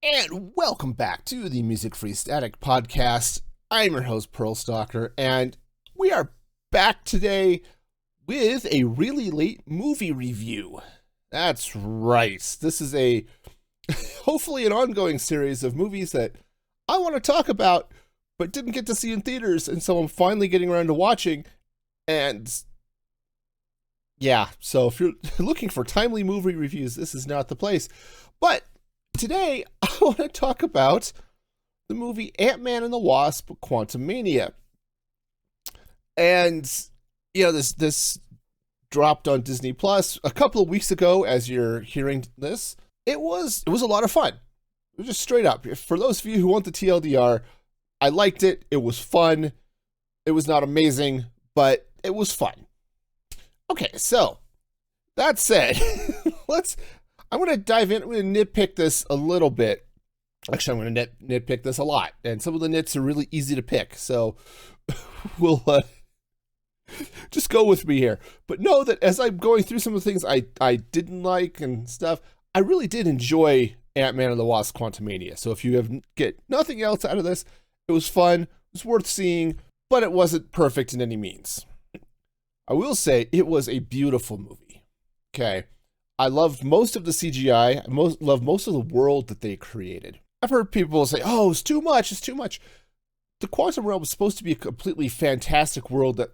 And welcome back to the Music Free Static Podcast. I'm your host, Pearl Stalker, and we are back today with a really late movie review. That's right. This is a hopefully an ongoing series of movies that I want to talk about, but didn't get to see in theaters, and so I'm finally getting around to watching. And yeah, so if you're looking for timely movie reviews, this is not the place. But today, I want to talk about the movie Ant-Man and the Wasp: Quantumania. And, you know, this dropped on Disney Plus a couple of weeks ago as you're hearing this. It was a lot of fun. It was just straight up. For those of you who want the TLDR, I liked it. It was fun. It was not amazing, but it was fun. Okay, so that said, I'm going to dive in. I'm going to nitpick this a little bit. Actually, I'm going to nitpick this a lot. And some of the nits are really easy to pick. So we'll just go with me here. But know that as I'm going through some of the things I didn't like and stuff, I really did enjoy Ant-Man and the Wasp: Quantumania. So if you get nothing else out of this, it was fun. It was worth seeing, but it wasn't perfect in any means. I will say it was a beautiful movie. Okay. I loved most of the CGI. I loved most of the world that they created. I've heard people say, oh, it's too much. It's too much. The Quantum Realm was supposed to be a completely fantastic world that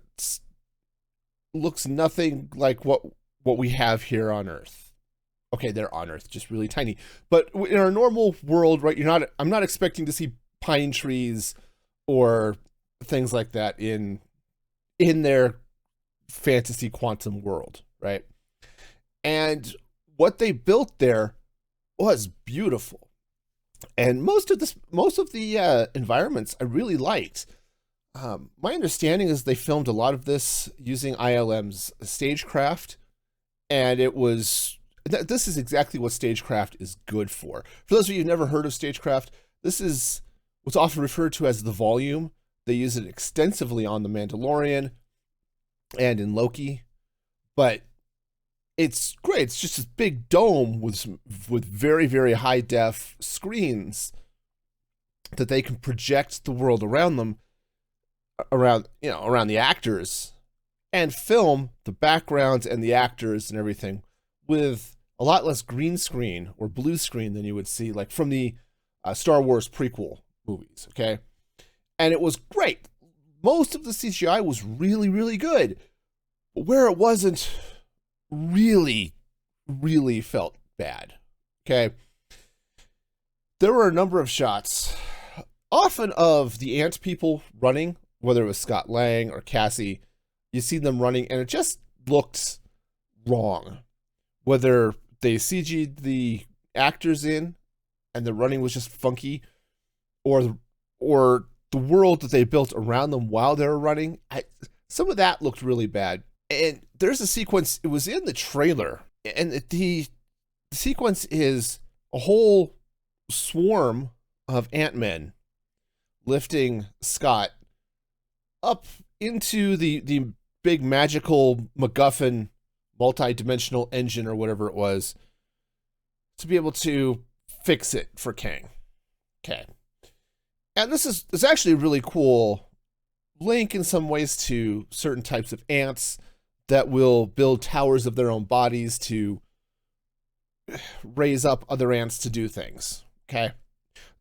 looks nothing like what we have here on Earth. Okay, they're on Earth, just really tiny. But in our normal world, right, I'm not expecting to see pine trees or things like that in their fantasy quantum world, right? And what they built there was beautiful. And most of the environments I really liked. My understanding is they filmed a lot of this using ILM's stagecraft, and this is exactly what stagecraft is good for. For those of you who've never heard of stagecraft, this is what's often referred to as the volume. They use it extensively on The Mandalorian and in Loki, but it's great. It's just this big dome with very, very high def screens that they can project the world around them, around the actors, and film the backgrounds and the actors and everything with a lot less green screen or blue screen than you would see like from the Star Wars prequel movies. Okay, and it was great. Most of the CGI was really, really good, but where it wasn't, really felt bad. Okay, there were a number of shots, often of the ant people running, whether it was Scott Lang or Cassie. You see them running and it just looked wrong, whether they CG'd the actors in and the running was just funky, or the world that they built around them while they were running. Some of that looked really bad. And there's a sequence, it was in the trailer, and the sequence is a whole swarm of Ant-Men lifting Scott up into the big magical MacGuffin multi-dimensional engine or whatever it was to be able to fix it for Kang. Okay. And this is actually a really cool link in some ways to certain types of ants that will build towers of their own bodies to raise up other ants to do things. Okay.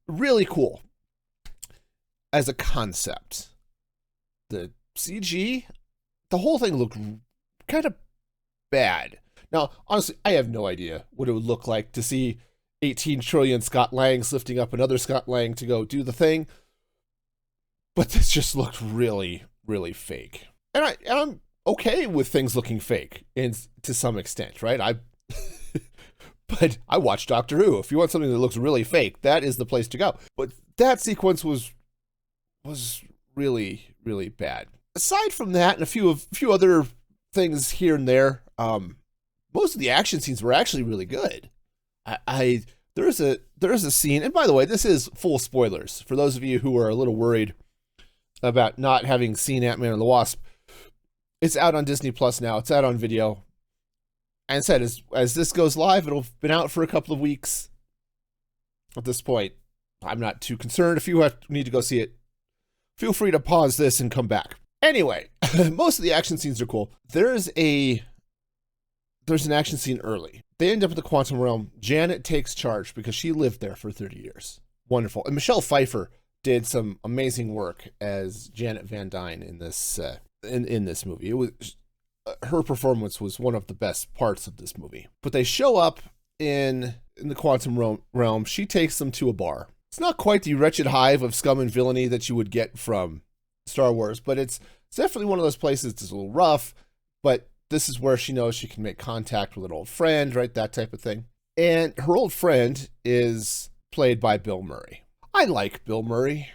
Really cool as a concept. The CG, the whole thing looked kind of bad. Now, honestly, I have no idea what it would look like to see 18 trillion Scott Langs lifting up another Scott Lang to go do the thing. But this just looked really, really fake. And I'm okay with things looking fake to some extent, right? But I watch Doctor Who. If you want something that looks really fake, that is the place to go. But that sequence was really, really bad. Aside from that, and a few other things here and there, most of the action scenes were actually really good. There is a scene, and by the way, this is full spoilers for those of you who are a little worried about not having seen Ant-Man and the Wasp. It's out on Disney Plus now. It's out on video. And said, as this goes live, it'll have been out for a couple of weeks. At this point, I'm not too concerned. If you need to go see it, feel free to pause this and come back. Anyway, most of the action scenes are cool. There's an action scene early. They end up in the quantum realm. Janet takes charge because she lived there for 30 years. Wonderful. And Michelle Pfeiffer did some amazing work as Janet Van Dyne in this in this movie. It was her performance was one of the best parts of this movie. But they show up in the quantum realm. She takes them to a bar. It's not quite the wretched hive of scum and villainy that you would get from Star Wars, but it's definitely one of those places that's a little rough, but this is where she knows she can make contact with an old friend, right? That type of thing. And her old friend is played by Bill Murray. I like Bill Murray.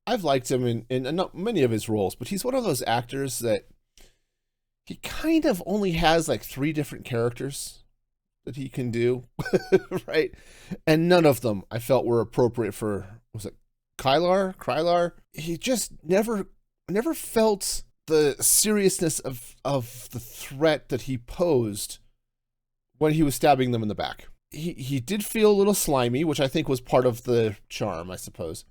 I've liked him in many of his roles, but he's one of those actors that he kind of only has like 3 different characters that he can do, right? And none of them I felt were appropriate for, was it Krylar? He just never felt the seriousness of the threat that he posed when he was stabbing them in the back. He did feel a little slimy, which I think was part of the charm, I suppose.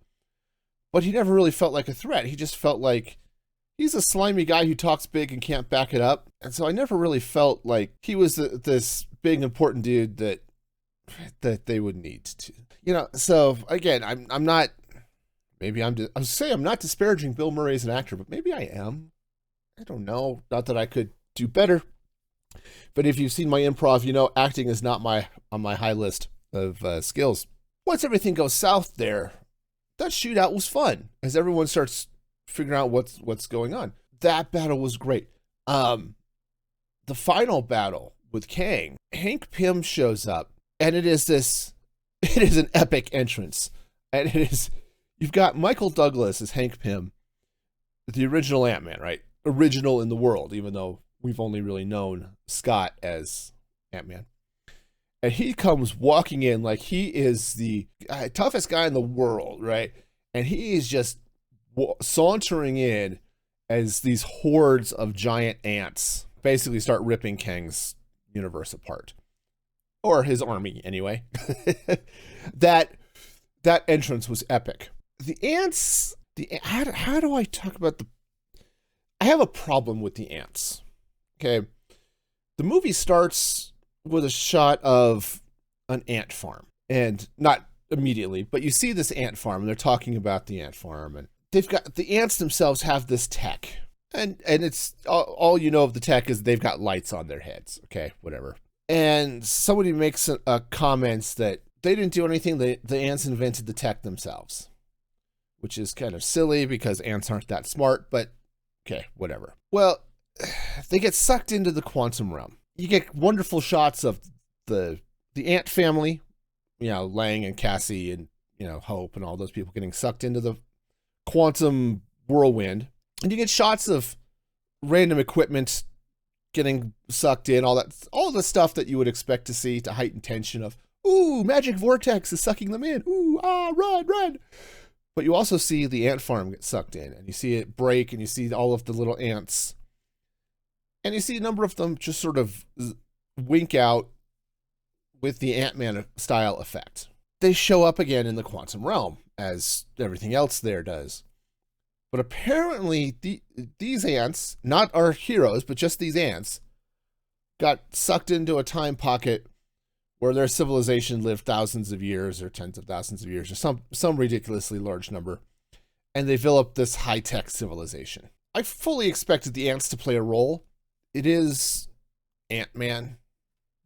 But he never really felt like a threat. He just felt like he's a slimy guy who talks big and can't back it up. And so I never really felt like he was this big important dude that they would need to. So again, I'm not, maybe I was saying I'm not disparaging Bill Murray as an actor, but maybe I am. I don't know. Not that I could do better. But if you've seen my improv, acting is not on my high list of skills. Once everything goes south there, that shootout was fun as everyone starts figuring out what's going on. That battle was great. The final battle with Kang, Hank Pym shows up, and it is an epic entrance. And you've got Michael Douglas as Hank Pym, the original Ant-Man, right? Original in the world, even though we've only really known Scott as Ant-Man. And he comes walking in like he is the toughest guy in the world, right? And he is just sauntering in as these hordes of giant ants basically start ripping Kang's universe apart. Or his army, anyway. That entrance was epic. The ants, how do I talk about I have a problem with the ants. Okay. The movie starts with a shot of an ant farm, and not immediately, but you see this ant farm, and they're talking about the ant farm, and they've got, the ants themselves have this tech, and it's all you know of the tech is they've got lights on their heads. Okay, whatever. And somebody makes a comments that they didn't do anything. The ants invented the tech themselves, which is kind of silly because ants aren't that smart, but okay, whatever. Well, they get sucked into the quantum realm. You get wonderful shots of the ant family, Lang and Cassie and, Hope and all those people getting sucked into the quantum whirlwind. And you get shots of random equipment getting sucked in, all the stuff that you would expect to see to heighten tension of, ooh, magic vortex is sucking them in. Ooh, run. But you also see the ant farm get sucked in, and you see it break, and you see all of the little ants. And you see a number of them just sort of wink out with the Ant-Man style effect. They show up again in the quantum realm, as everything else there does. But apparently, these ants, not our heroes, but just these ants, got sucked into a time pocket where their civilization lived thousands of years or tens of thousands of years or some ridiculously large number. And they developed this high-tech civilization. I fully expected the ants to play a role. It is Ant-Man,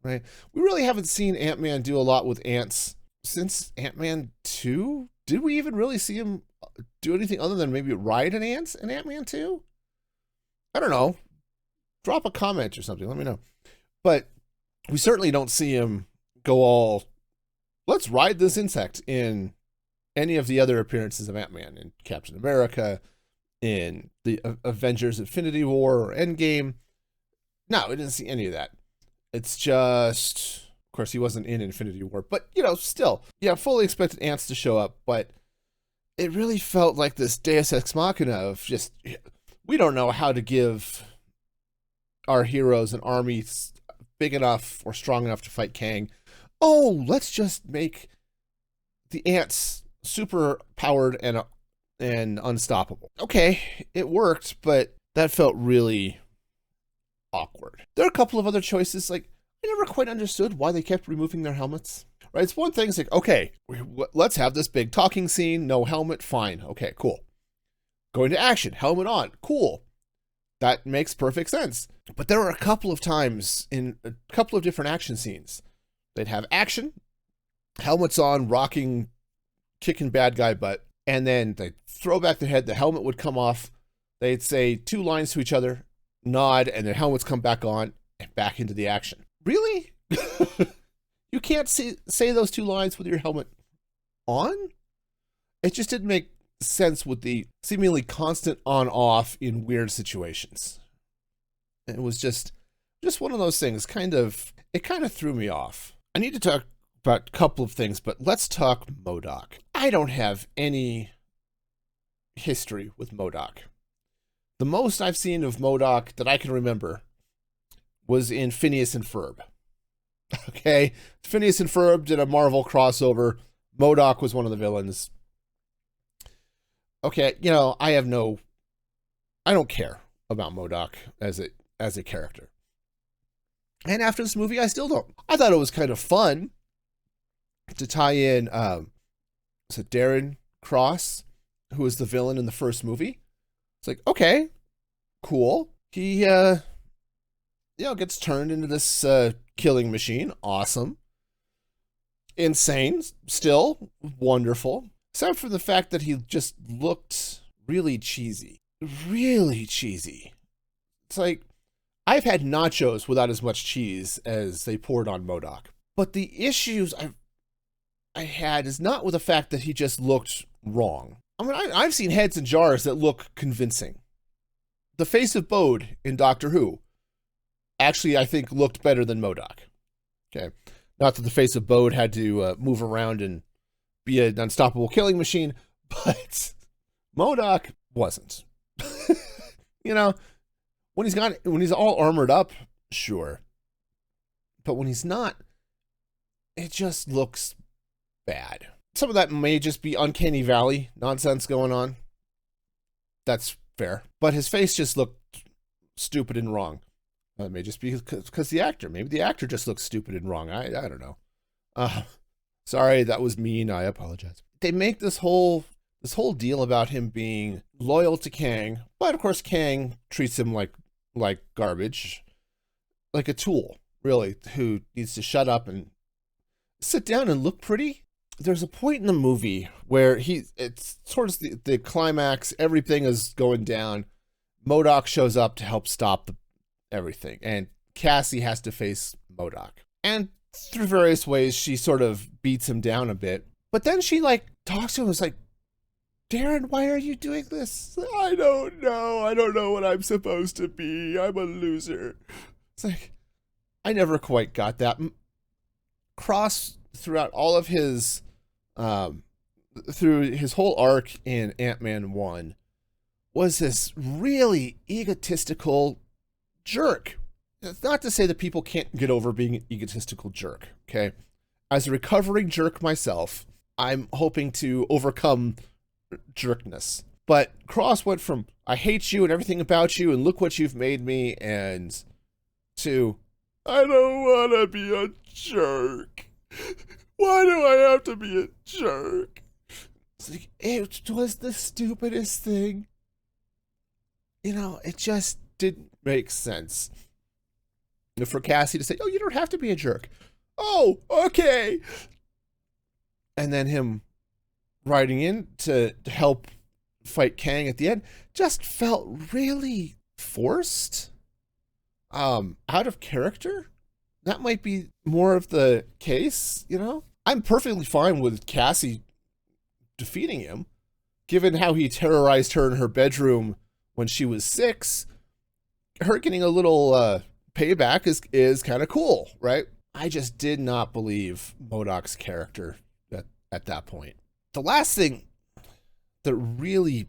right? We really haven't seen Ant-Man do a lot with ants since Ant-Man 2. Did we even really see him do anything other than maybe ride an ant in Ant-Man 2? I don't know. Drop a comment or something. Let me know. But we certainly don't see him go all, let's ride this insect in any of the other appearances of Ant-Man, in Captain America, in the Avengers Infinity War or Endgame. No, we didn't see any of that. It's just, of course, he wasn't in Infinity War, but, still, fully expected ants to show up, but it really felt like this Deus Ex Machina of just, we don't know how to give our heroes an army big enough or strong enough to fight Kang. Oh, let's just make the ants super powered and unstoppable. Okay, it worked, but that felt really awkward. There are a couple of other choices. Like, I never quite understood why they kept removing their helmets. Right? It's one thing. It's like, okay, let's have this big talking scene. No helmet. Fine. Okay, cool. Going to action. Helmet on. Cool. That makes perfect sense. But there were a couple of times in a couple of different action scenes. They'd have action, helmets on, rocking, kicking bad guy butt, and then they'd throw back their head, the helmet would come off, they'd say 2 lines to each other, nod, and their helmets come back on, and back into the action. Really? You can't say those 2 lines with your helmet on? It just didn't make sense with the seemingly constant on-off in weird situations. It was just one of those things. It kind of threw me off. I need to talk about a couple of things, but let's talk MODOK. I don't have any history with MODOK. The most I've seen of MODOK that I can remember was in Phineas and Ferb. Okay, Phineas and Ferb did a Marvel crossover. MODOK was one of the villains. Okay, I don't care about MODOK as a character. And after this movie, I still don't. I thought it was kind of fun to tie in, Darren Cross, who was the villain in the first movie. It's like, okay, cool. He, gets turned into this killing machine. Awesome. Insane. Still wonderful. Except for the fact that he just looked really cheesy. Really cheesy. It's like, I've had nachos without as much cheese as they poured on MODOK. But the issues I had is not with the fact that he just looked wrong. I mean, I've seen heads in jars that look convincing. The face of Bode in Doctor Who actually, I think, looked better than MODOK. Okay. Not that the face of Bode had to move around and be an unstoppable killing machine, but MODOK wasn't. When he's all armored up, sure. But when he's not, it just looks bad. Some of that may just be Uncanny Valley nonsense going on. That's fair. But his face just looked stupid and wrong. It may just be because the actor. Maybe the actor just looks stupid and wrong. I don't know. Sorry, that was mean. I apologize. They make this whole deal about him being loyal to Kang, but of course Kang treats him like garbage, like a tool, really, who needs to shut up and sit down and look pretty. There's a point in the movie where it's towards the climax, everything is going down. MODOK shows up to help stop everything, and Cassie has to face MODOK. And through various ways, she sort of beats him down a bit. But then she talks to him and is like, Darren, why are you doing this? I don't know. I don't know what I'm supposed to be. I'm a loser. It's like, I never quite got that. Cross, throughout all of his, through his whole arc in Ant-Man 1, was this really egotistical jerk. It's not to say that people can't get over being an egotistical jerk, okay? As a recovering jerk myself, I'm hoping to overcome jerkness. But Cross went from, I hate you and everything about you and look what you've made me, and to, I don't want to be a jerk. Why do I have to be a jerk? It's like, it was the stupidest thing. It just didn't make sense. For Cassie to say, oh, you don't have to be a jerk. Oh, okay. And then him riding in to help fight Kang at the end just felt really forced. Out of character. That might be more of the case, I'm perfectly fine with Cassie defeating him, given how he terrorized her in her bedroom when she was 6. Her getting a little payback is kind of cool, right? I just did not believe MODOK's character at that point. The last thing that really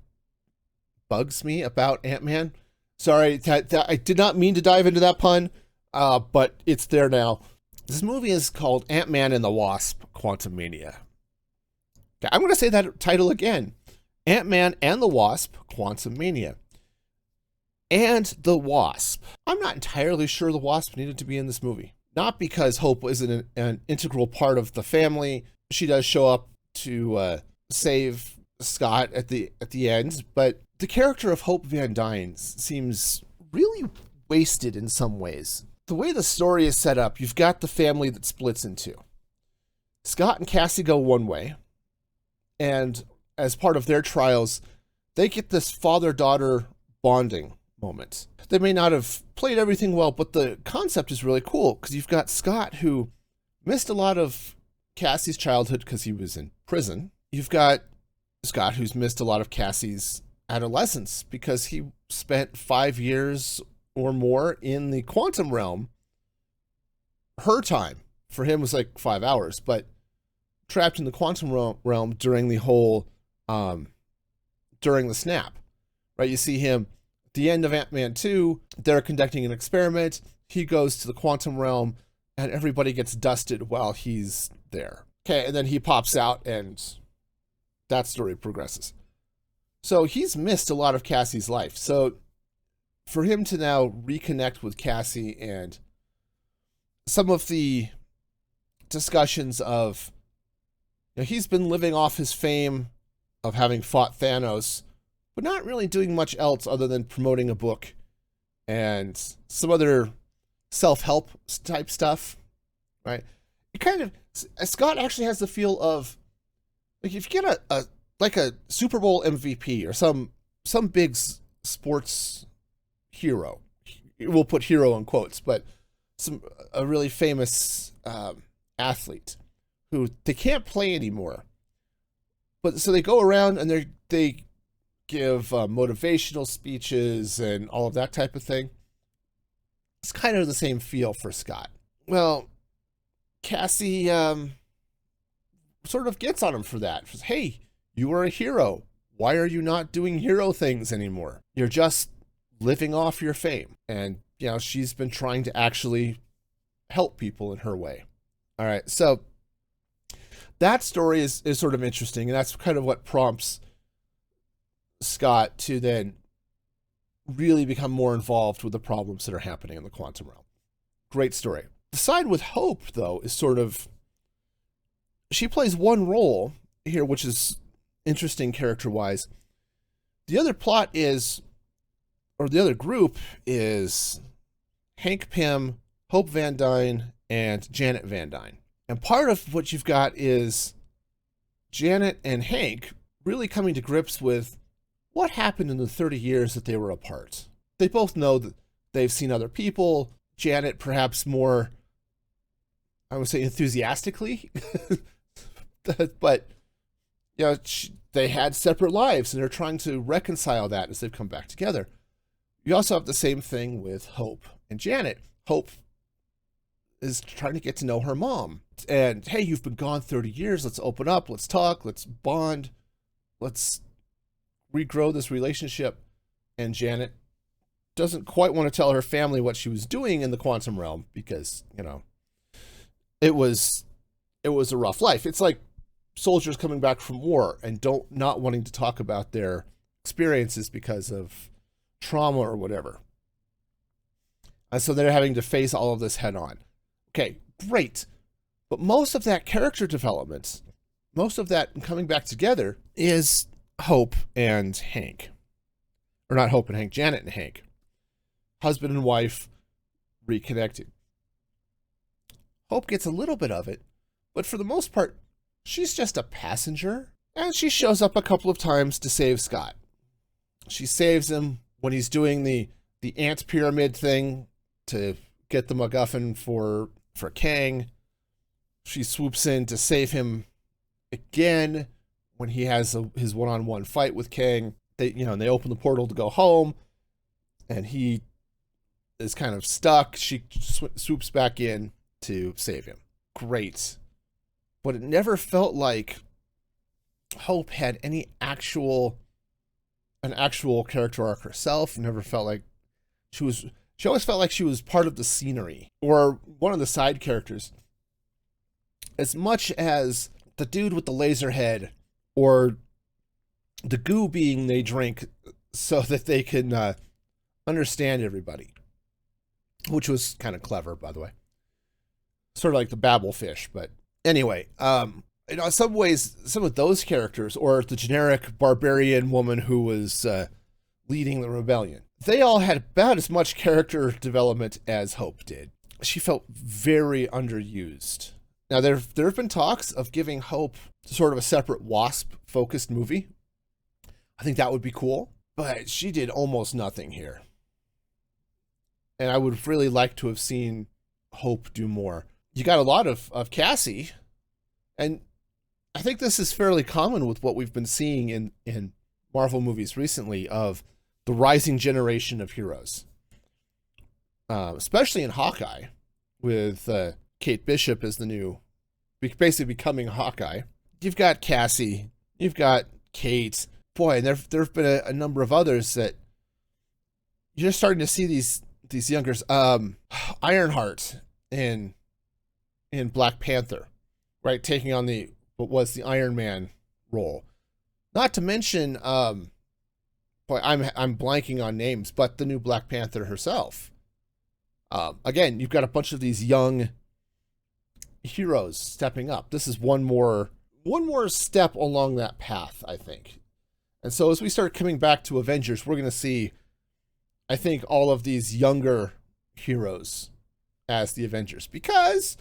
bugs me about Ant-Man, sorry, that I did not mean to dive into that pun, but it's there now. This movie is called Ant-Man and the Wasp: Quantumania. Okay, I'm going to say that title again. Ant-Man and the Wasp, Quantumania. And the Wasp. I'm not entirely sure the Wasp needed to be in this movie. Not because Hope isn't an integral part of the family. She does show up to save Scott at the end, but the character of Hope Van Dyne seems really wasted in some ways. The way the story is set up, you've got the family that splits in two. Scott and Cassie go one way, and as part of their trials, they get this father-daughter bonding moment. They may not have played everything well, but the concept is really cool because you've got Scott, who missed a lot of Cassie's childhood because he was in prison. You've got Scott, who's missed a lot of Cassie's adolescence because he spent 5 years or more in the quantum realm. Her time for him was like 5 hours, but trapped in the quantum realm during the whole during the snap, right? You see him at the end of Ant-Man 2, they're conducting an experiment. He goes to the quantum realm and everybody gets dusted while he's there. Okay, and then he pops out and that story progresses. So he's missed a lot of Cassie's life. So for him to now reconnect with Cassie and some of the discussions of, he's been living off his fame of having fought Thanos, but not really doing much else other than promoting a book and some other self-help type stuff, right? It kind of, Scott actually has the feel of, like, if you get a Super Bowl MVP or some big sports hero, we'll put hero in quotes, but a really famous athlete who they can't play anymore, but so they go around and they give motivational speeches and all of that type of thing. It's kind of the same feel for Scott. Well, Cassie sort of gets on him for that. Says, hey, you are a hero. Why are you not doing hero things anymore? You're just living off your fame. And, she's been trying to actually help people in her way. All right, so that story is sort of interesting, and that's kind of what prompts Scott to then really become more involved with the problems that are happening in the quantum realm. Great story. The side with Hope, though, is sort of, she plays one role here, which is interesting character-wise. The other plot is, or the other group is Hank Pym, Hope Van Dyne, and Janet Van Dyne. And part of what you've got is Janet and Hank really coming to grips with what happened in the 30 years that they were apart. They both know that they've seen other people. Janet perhaps more, I would say, enthusiastically, but they had separate lives and they're trying to reconcile that as they've come back together. You also have the same thing with Hope and Janet. Hope is trying to get to know her mom. And, hey, you've been gone 30 years. Let's open up. Let's talk. Let's bond. Let's regrow this relationship. And Janet doesn't quite want to tell her family what she was doing in the quantum realm because, it was a rough life. It's like soldiers coming back from war and not wanting to talk about their experiences because of trauma or whatever. And so they're having to face all of this head on. Okay, great. But most of that character development, most of that coming back together is Hope and Hank. Or not Hope and Hank, Janet and Hank. Husband and wife reconnected. Hope gets a little bit of it, but for the most part, she's just a passenger. And she shows up a couple of times to save Scott. She saves him when he's doing the ant pyramid thing to get the MacGuffin for Kang. She swoops in to save him again when he has his one-on-one fight with Kang. They open the portal to go home, and he is kind of stuck. She swoops back in to save him. Great. But it never felt like Hope had an actual character arc herself. It never felt like she always felt like she was part of the scenery or one of the side characters. As much as the dude with the laser head or the goo being they drink so that they can understand everybody, which was kind of clever, by the way. Sort of like the babble fish, but anyway, in some ways, some of those characters, or the generic barbarian woman who was leading the rebellion, they all had about as much character development as Hope did. She felt very underused. Now, there have been talks of giving Hope sort of a separate Wasp-focused movie. I think that would be cool, but she did almost nothing here. And I would really like to have seen Hope do more. You got a lot of Cassie, and I think this is fairly common with what we've been seeing in Marvel movies recently of the rising generation of heroes. Especially in Hawkeye, with Kate Bishop as the new, basically becoming Hawkeye. You've got Cassie, you've got Kate. Boy, and there have been a number of others that you're starting to see these youngers. Ironheart in Black Panther, right, taking on what was the Iron Man role. Not to mention, boy, I'm blanking on names, but the new Black Panther herself. Again, you've got a bunch of these young heroes stepping up. This is one more step along that path, I think. And so as we start coming back to Avengers, we're going to see, I think, all of these younger heroes as the Avengers, because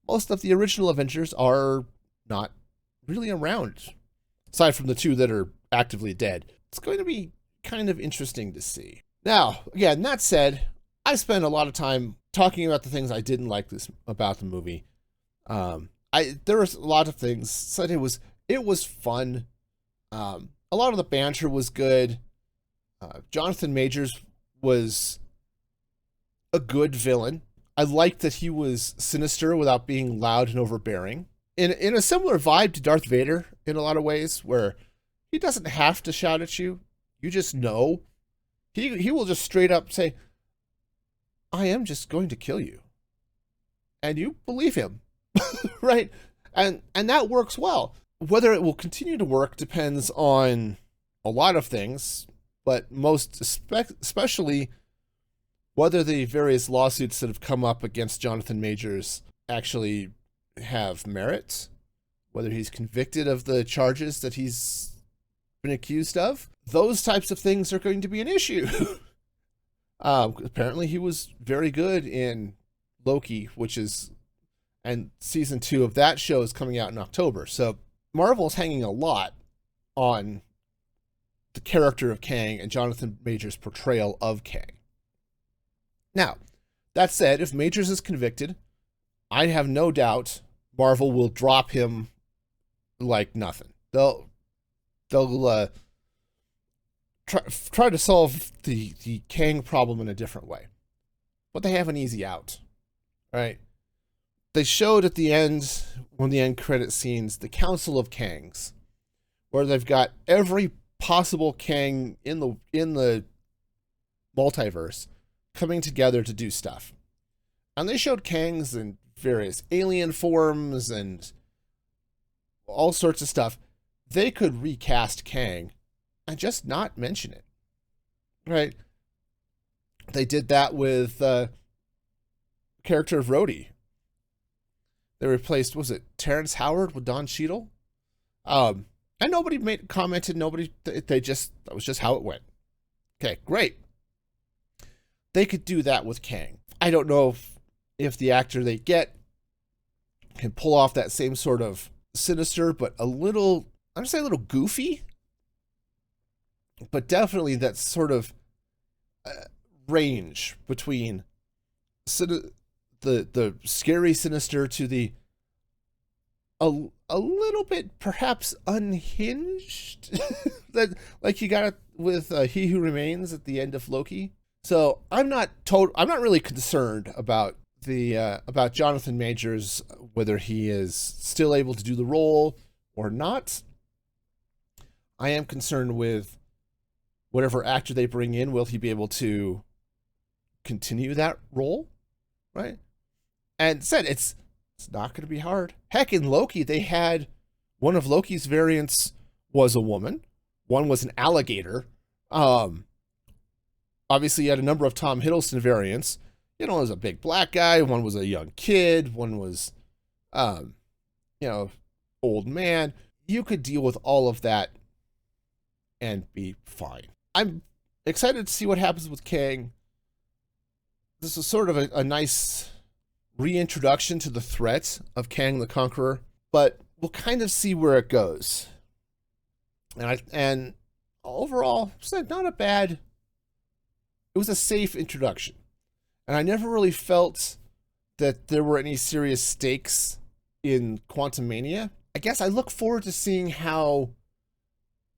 most of the original Avengers are not really around, aside from the two that are actively dead. It's going to be kind of interesting to see. Now, again, that said, I spent a lot of time talking about the things I didn't like about the movie. There was a lot of things. Said it was fun. A lot of the banter was good. Jonathan Majors was a good villain. I liked that he was sinister without being loud and overbearing. In a similar vibe to Darth Vader in a lot of ways, where he doesn't have to shout at you. You just know. He will just straight up say, I am just going to kill you. And you believe him. Right? And that works well. Whether it will continue to work depends on a lot of things, but most especially whether the various lawsuits that have come up against Jonathan Majors actually have merit, whether he's convicted of the charges that he's been accused of. Those types of things are going to be an issue. Apparently he was very good in Loki, and season 2 of that show is coming out in October. So Marvel's hanging a lot on the character of Kang and Jonathan Majors' portrayal of Kang. Now, that said, if Majors is convicted, I have no doubt Marvel will drop him like nothing. They'll try to solve the Kang problem in a different way. But they have an easy out, right? They showed at the end, one of the end credit scenes, the Council of Kangs, where they've got every possible Kang in the multiverse coming together to do stuff. And they showed Kangs in various alien forms and all sorts of stuff. They could recast Kang and just not mention it, right? They did that with the character of Rhodey. They replaced, was it Terrence Howard with Don Cheadle? And nobody commented, that was just how it went. Okay, great. They could do that with Kang. I don't know if the actor they get can pull off that same sort of sinister, but I'm going to say a little goofy, but definitely that sort of range between the scary sinister to the a little bit perhaps unhinged that like you got it with He Who Remains at the end of Loki. So I'm not really concerned about about Jonathan Majors, whether he is still able to do the role or not. I am concerned with whatever actor they bring in. Will he be able to continue that role, right? And said it's not going to be hard. Heck, in Loki, they had one of Loki's variants was a woman. One was an alligator. Obviously, you had a number of Tom Hiddleston variants. You know, one was a big black guy. One was a young kid. One was, old man. You could deal with all of that and be fine. I'm excited to see what happens with Kang. This is sort of a nice reintroduction to the threat of Kang the Conqueror, but we'll kind of see where it goes. And overall, it's not a bad. It was a safe introduction, and I never really felt that there were any serious stakes in Quantumania. I guess I look forward to seeing how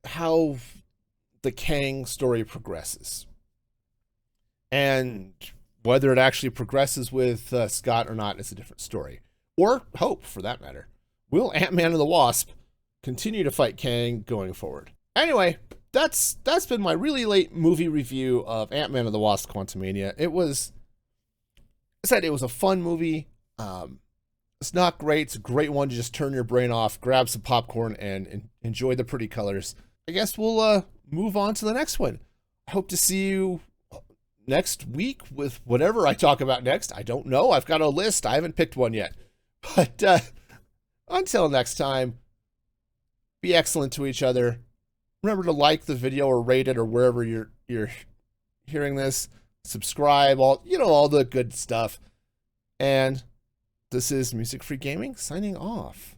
the Kang story progresses, and whether it actually progresses with Scott or not is a different story, or Hope for that matter. Will Ant-Man and the Wasp continue to fight Kang going forward? Anyway, that's been my really late movie review of Ant-Man and the Wasp: Quantumania. It was a fun movie. It's not great. It's a great one to just turn your brain off, grab some popcorn, and enjoy the pretty colors. I guess we'll move on to the next one. I hope to see you next week with whatever I talk about next. I don't know. I've got a list. I haven't picked one yet. But until next time, be excellent to each other. Remember to like the video or rate it or wherever you're hearing this. Subscribe, all the good stuff. And this is Music Free Gaming signing off.